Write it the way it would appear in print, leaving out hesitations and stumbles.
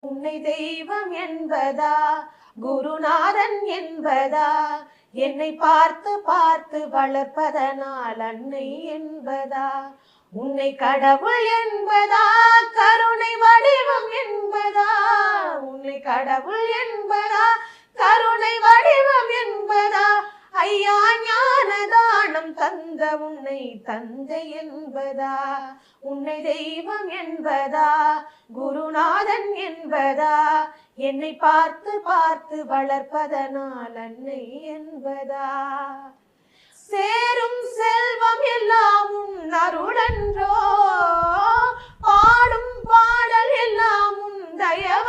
உன்னை தெய்வம் என்பதா, குருநாதன் என்பதா, என்னை பார்த்து பார்த்து வளர்ப்பதனால் அன்னை என்பதா, உன்னை கடவுள் என்பதா, கருணை வடிவம் என்பதா, உன்னை கடவுள் என்பதா, கருணை வடிவம் என்பதா, ஐயா ஞான தானம் தந்த உன்னை தந்தை என்பதா, உன்னை தெய்வம் என்பதா, குருநாதன் என்பதா, என்னை பார்த்து பார்த்து வளர்ப்பதனால் அன்னை என்பதா, சேரும் செல்வம் எல்லாம் உன் அருளன்றோ, பாடும் பாடல் எல்லாம் உன் தயவு